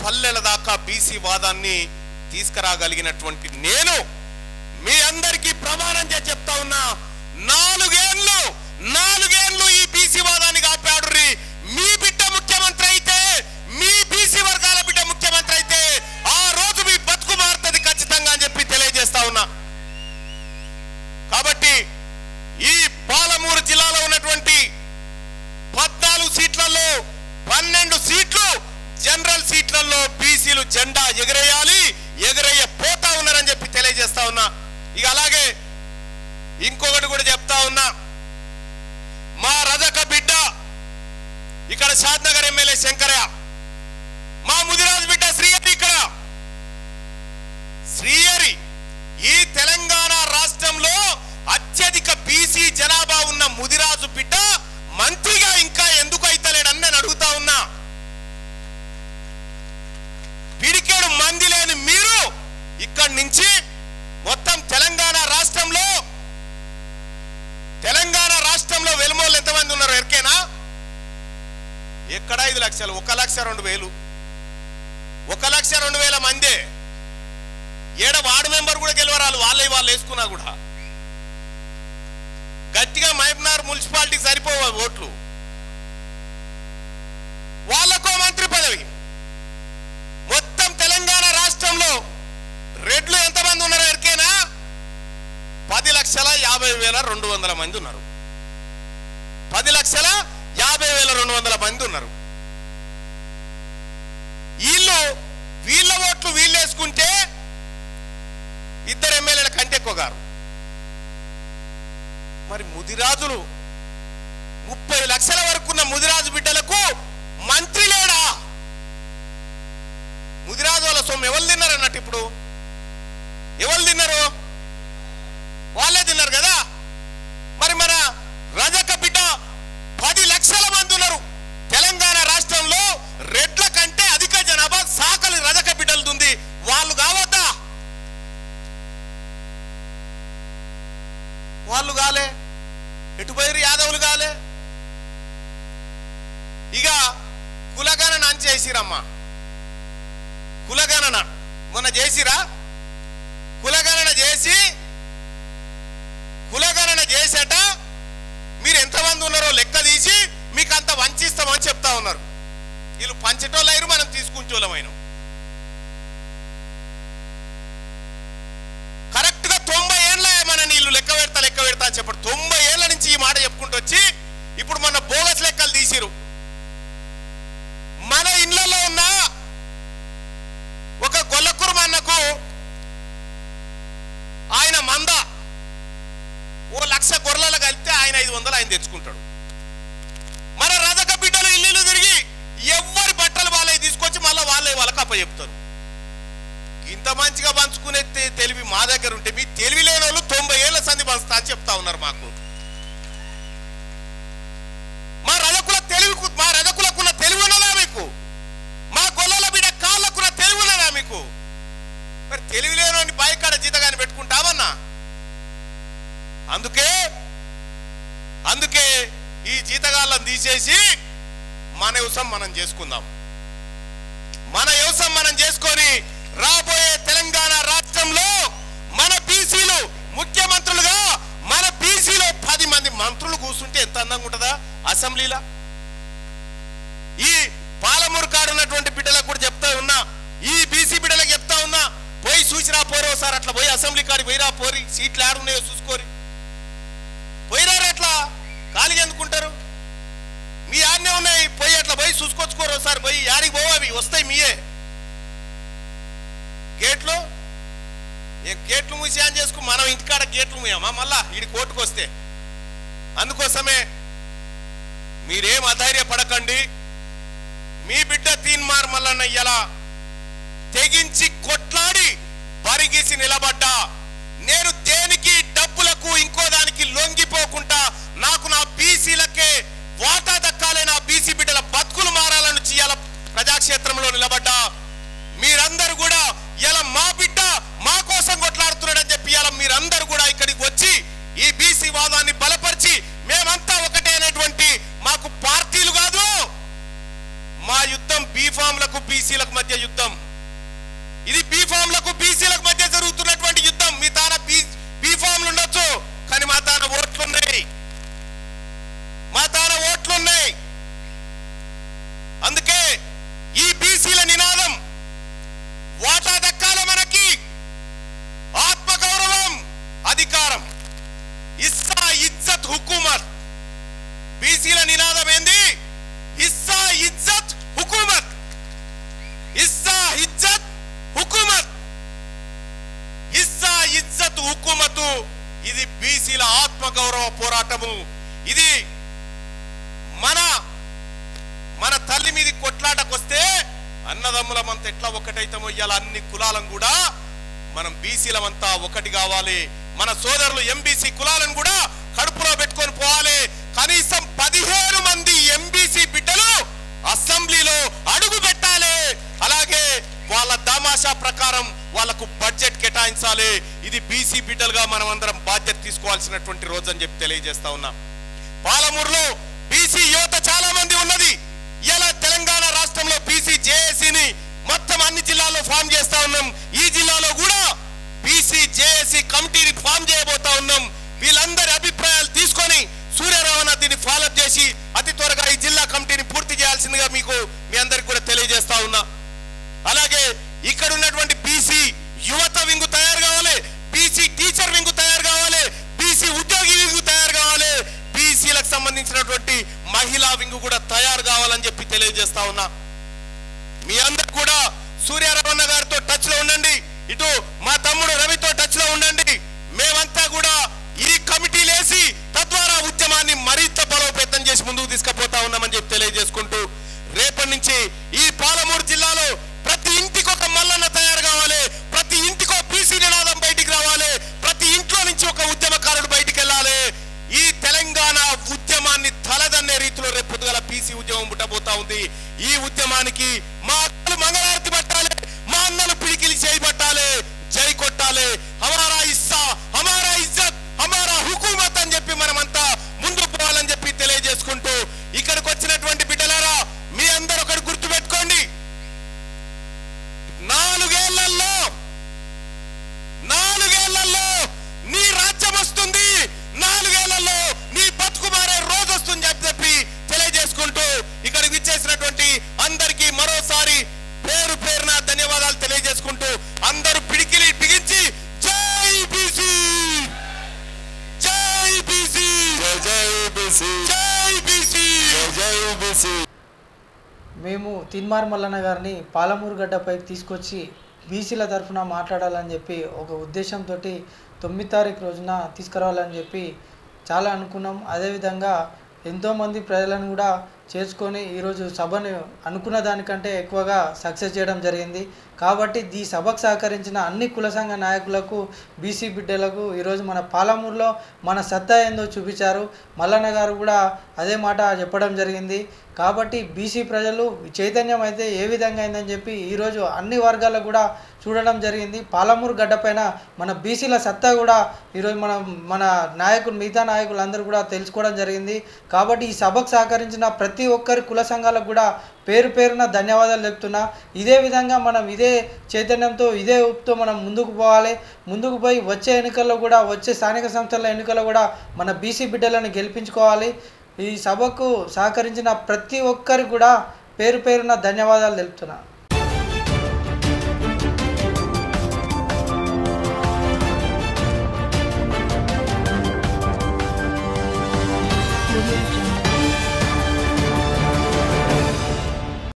పల్లెల దాకా బీసీ వాదాన్ని తీసుకురాగలిగినటువంటి నేను మీ అందరికీ ప్రమాణం చేసి చెప్తా ఉన్నా, 4 ఏళ్ళు ఈ బీసీ వాదాన్ని కాపాడుర్రి. మీ బిడ్డ ముఖ్యమంత్రి అయితే, మీ బీసీ వర్గాల బిడ్డ ముఖ్యమంత్రి అయితే ఆ రోజు మీ బతుకు మారుతుంది ఖచ్చితంగా అని చెప్పి తెలియజేస్తా ఉన్నా. కాబట్టి ఈ పాలమూరు జిల్లాలో ఉన్నటువంటి 14 సీట్లలో 12 సీట్లు జనరల్ సీట్లలో బీసీలు జెండా ఎగరేయాలి, పోతా ఉన్నారని చెప్పి తెలియజేస్తా ఉన్నా. ఇక అలాగే ఇంకొకటి కూడా చెప్తా ఉన్నా, మా రజక బిడ్డ ఇక్కడ షాద్నగర్ ఎమ్మెల్యే శంకరయ్య, మా ముదిరాజు బిడ్డ శ్రీహరి, ఇక్కడ శ్రీహరి ఈ తెలంగాణ రాష్ట్రంలో అత్యధిక బీసీ జనాభా ఉన్న ముదిరాజు బిడ్డ మంత్రిగా ఇంకా ఎందుకు అయితలేడని నేను అడుగుతా ఉన్నా. పిడికేడు మంది లేని మీరు ఇక్కడి నుంచి మొత్తం తెలంగాణ రాష్ట్రంలో వెలుమోళ్ళు ఎంతమంది ఉన్నారు ఎరికేనా? ఎక్కడ 5 లక్షలు, 1,02,000, 1,02,000 మందే. ఏడ వార్డు మెంబర్ కూడా గెలవరాలు, వాళ్ళు వేసుకున్నా కూడా. గట్టిగా మహబూబ్నగర్ మున్సిపాలిటీ సరిపోవు ఓట్లు, వాళ్ళకో మంత్రి పదవి. మొత్తం తెలంగాణ రాష్ట్రంలో రెడ్లు ఎంతమంది ఉన్నారు ఎరికేనా? 10,50,200 మంది ఉన్నారు. 10,50,200 మంది ఉన్నారు. వీళ్ళ ఓట్లు వీళ్ళు వేసుకుంటే 2 ఎమ్మెల్యేల కంటే ఎక్కువ గారు. మరి ముదిరాజులు 30 లక్షల వరకు ఉన్న ముదిరాజు బిడ్డలకు మంత్రి లేడా? ముదిరాజు వాళ్ళ సొమ్ము ఎవరు తిన్నారు అన్నట్టు? ఇప్పుడు ఎవరు తిన్నారు? వాళ్ళే తిన్నారు కదా. మరి మన రజక బిడ్డ 10 లక్షల మంది ఉన్నారు తెలంగాణ రాష్ట్రంలో. రెడ్ల కంటే అధిక జనాభా సాకలి రజక బిడ్డలు ఉంది. వాళ్ళు కావద్దా? వాళ్ళు కాలే, ఎటుపోయారు? యాదవులు కాలే. ఇక కులగణన అని చేసిరమ్మా. కులగణన మొన్న చేసిరా? కులగణన చేసేట మీరు ఎంతమంది ఉన్నారో లెక్క తీసి మీకు అంత వంచిస్తామని చెప్తా ఉన్నారు. వీళ్ళు పంచటోళ్ళైరు, మనం తీసుకుంటోళ్ళమైన. కరెక్ట్ గా 90 ఏళ్ళ మన నీళ్ళు లెక్క పెడతా అని చెప్పారు. 90 ఏళ్ళ నుంచి ఈ మాట చెప్పుకుంటూ వచ్చి ఇప్పుడు మన బోగస్ లెక్కలు తీసిరు. మన ఇళ్లలో ఉన్న ఒక గొల్లకుర్మన్నకు ఆయన మంద 1,00,000 గొర్రెలు కలిపితే ఆయన 500 ఆయన తెచ్చుకుంటాడు. మన రజక బిడ్డలు ఇల్లు తిరిగి ఎవరి బట్టలు వాళ్ళవి తీసుకొచ్చి మళ్ళీ వాళ్ళకి అప్పచెప్తారు. ఇంత మంచిగా పంచుకునే తెలివి మా దగ్గర ఉంటే మీ తెలివి లేని వాళ్ళు 90 ఏళ్ల సంధి పంచుతా అని చెప్తా ఉన్నారు మాకు. మా రజకులకున్న తెలివి ఉన్నదా మీకు? మా గొల్లల బిడ్డ కాళ్ళకున్న తెలివి ఉన్నదా మీకు? మరి తెలివి లేని బాయికాడ జీతగాని పెట్టుకుంటామన్నా. అందుకే ఈ జీతగాళ్ళని తీసేసి మన వ్యవసాయం మనం చేసుకుందాం. మన వ్యవసాయం మనం చేసుకొని రాబోయే తెలంగాణ రాష్ట్రంలో మన బీసీలు ముఖ్యమంత్రులుగా, మన బీసీలో 10 మంది మంత్రులు కూర్చుంటే ఎంత అందంగా ఉంటుందా అసెంబ్లీలో. ఈ పాలమూరు కాడు ఉన్నటువంటి బిడ్డలకు కూడా చెప్తా ఉన్నా, ఈ బీసీ బిడ్డలకు చెప్తా ఉన్నా, పోయి చూసిరా పోరు ఒకసారి. అట్లా పోయి అసెంబ్లీ కాడికి పోయిరా పోరి, సీట్లు ఆడున్నాయో చూసుకోరి. పోయిరారు అట్లా ఖాళీ ఎందుకుంటారు? మీ ఆడనే ఉన్నాయి, పోయి అట్లా పోయి చూసుకొచ్చుకోరు ఒకసారి. పోయి యాడికి పోవు, అవి వస్తాయి మీయే. గేట్లు మూసి అని చేసుకు మనం ఇంటికాడ గేట్లు మూయమా మళ్ళా ఈడి కోర్టుకు వస్తే? అందుకోసమే మీరేం అధైర్యపడకండి. మీ బిడ్డ తీన్మార్ మల్లన్న ఇలా తెగించి కొట్లాడి బరిగీసి నిలబడ్డా. నేను దేనికి డబ్బులకు ఇంకో దానికి లొంగిపోకుండా నాకు నా బీసీలకే వాటా దక్కాలే, నా బీసీ బిడ్డల బతుకులు మారాలని చేయాల ప్రజాక్షేత్రంలో నిలబడ్డా. మీరందరూ కూడా ఇలా మా బిడ్డ మా కోసం కొట్లాడుతున్నాడని చెప్పి ఇలా మీరందరూ కూడా ఇక్కడికి వచ్చి ఈ బీసీ వాదాన్ని బలపరిచి మేమంతా ఒకటే అనేటువంటి, మాకు పార్టీలు కాదు, మా యుద్ధం బీఫామ్లకు బీసీలకు మధ్య యుద్ధం. బీసీల ఆత్మగౌరవ పోరాటము. ఇది మన తల్లి మీది కొట్లాటకొస్తే అన్నదమ్ములమంతా ఎట్లా ఒకటైతామో ఇవాళ అన్ని కులాలను కూడా మనం బీసీలమంతా ఒకటి కావాలి. మన సోదరులు ఎంబీసీ కులాలను కూడా కడుపులో పెట్టుకొని పోవాలి. కనీసం 15 మంది ఎంబీసీ బిడ్డలు అసెంబ్లీలో అడుగు పెట్టాలి. అలాగే వాళ్ళ తమాషా ప్రకారం వాళ్లకు బడ్జెట్ కేటాయించాలి. ఇది బీసీ బిడ్డలుగా మనం అందరం బాధ్యత తీసుకోవాల్సినటువంటి రోజు అని చెప్పి తెలియజేస్తా ఉన్నా. పాలమూరులో బీసీ యువత చాలా మంది ఉన్నది. ఇలా తెలంగాణ రాష్ట్రంలో బీసీ జేఏసీని మొత్తం అన్ని జిల్లాల్లో ఫామ్ చేస్తా ఉన్నాం. ఈ జిల్లాలో కూడా బీసీ జేఏసీ కమిటీని ఫామ్ చేయబోతా ఉన్నాం. వీళ్ళందరి అభిప్రాయాలు తీసుకొని సూర్యరావణ దీన్ని ఫాలో చేసి అతి త్వరగా ఈ జిల్లా కమిటీని పూర్తి చేయాల్సిందిగా మీ అందరికి కూడా తెలియజేస్తా ఉన్నా. అలాగే ఇక్కడ ఉన్నటువంటి బీసీ యువత వింగు తయారు కావాలి, బీసీ టీచర్ వింగు తయారు కావాలి, బీసీ ఉద్యోగి వింగు తయారు కావాలి, బీసీలకు సంబంధించినటువంటి మహిళా వింగు కూడా తయారు కావాలని చెప్పి తెలియజేస్తా ఉన్నా. మీ అందరు కూడా సూర్యరావణ గారితో టచ్ లో ఉండండి, ఇటు మా తమ్ముడు రవితో టచ్ లో ఉండండి. మేమంతా కూడా ఈ కమిటీలు వేసి తద్వారా ఉద్యమాన్ని మరింత బలోపేతం చేసి ముందుకు తీసుకుపోతా ఉన్నామని చెప్పి తెలియజేసుకుంటూ రేపటి నుంచి ఈ పాలమూరు జిల్లాలో ప్రతి ఇంటికి ఒక మల్లన్న తయారు కావాలి, ప్రతి ఇంటికి బీసీ నినాదం బయటికి రావాలి, ప్రతి ఇంట్లో నుంచి ఒక ఉద్యమకారుడు బయటికి వెళ్ళాలి. ఈ తెలంగాణ ఉద్యమాన్ని తలదన్నే రీతిలో రేపు పొద్దుగల బీసీ ఉద్యమం పుట్టబోతా ఉంది. ఈ ఉద్యమానికి మా అక్కలు మంగళారతి పట్టాలి, మా అన్నలు పిడికిలి చేయబట్టాలి, జై కొట్టాలి. హమారా ఇస్సా, హమారా ఇజ్జత్, హమారా హుకూమత్ అని చెప్పి మనమంతా ముందుకు పోవాలని చెప్పి తెలియజేసుకుంటూ ఇక్కడికి వచ్చినటువంటి బిడ్డలారా మీ అందరూ ఒకటి గుర్తు పెట్టుకోండి. 4 ఏళ్లలో నీ రాజ్యం వస్తుంది, 4 ఏళ్లలో నీ బతుకు మారే రోజు వస్తుంది అని చెప్పి తెలియజేసుకుంటూ ఇక్కడికి విచ్చేసినటువంటి అందరికీ మరోసారి పేరు పేరున ధన్యవాదాలు తెలియజేసుకుంటూ అందరూ పిడికిలి బిగించి జై బీసీ, జై బీసీ, జై బీసీ, జై బీసీ, జై బీసీ. మేము తిన్మార్ మల్లన్న గారిని పాలమూరు గడ్డపైకి తీసుకొచ్చి బీసీల తరఫున మాట్లాడాలని చెప్పి ఒక ఉద్దేశంతో 9 తారీఖు రోజున తీసుకురావాలని చెప్పి చాలా అనుకున్నాం. అదేవిధంగా ఎంతోమంది ప్రజలను కూడా చేర్చుకొని ఈరోజు సభను అనుకున్న దానికంటే ఎక్కువగా సక్సెస్ చేయడం జరిగింది. కాబట్టి ఈ సభకు సహకరించిన అన్ని కుల సంఘ నాయకులకు, బీసీ బిడ్డలకు ఈరోజు మన పాలమూరులో మన సత్తా ఏందో చూపించారు. మల్లన్న గారు కూడా అదే మాట చెప్పడం జరిగింది. కాబట్టి బీసీ ప్రజలు చైతన్యం అయితే ఏ విధంగా అయిందని చెప్పి ఈరోజు అన్ని వర్గాలకు కూడా చూడడం జరిగింది. పాలమూరు గడ్డపైన మన బీసీల సత్తా కూడా ఈరోజు మన నాయకులు, మిగతా నాయకులందరూ కూడా తెలుసుకోవడం జరిగింది. కాబట్టి ఈ సభకు సహకరించిన ప్రతి ఒక్కరి కుల సంఘాలకు కూడా పేరు పేరున ధన్యవాదాలు చెప్తున్నా. ఇదే విధంగా మనం ఇదే చైతన్యంతో, ఇదే ఊపుతో మనం ముందుకు పోవాలి. ముందుకు పోయి వచ్చే ఎన్నికల్లో కూడా, వచ్చే స్థానిక సంస్థల ఎన్నికల్లో కూడా మన బీసీ బిడ్డలను గెలిపించుకోవాలి. ఈ సభకు సహకరించిన ప్రతి ఒక్కరికి కూడా పేరు పేరున ధన్యవాదాలు తెలుపుతున్నా.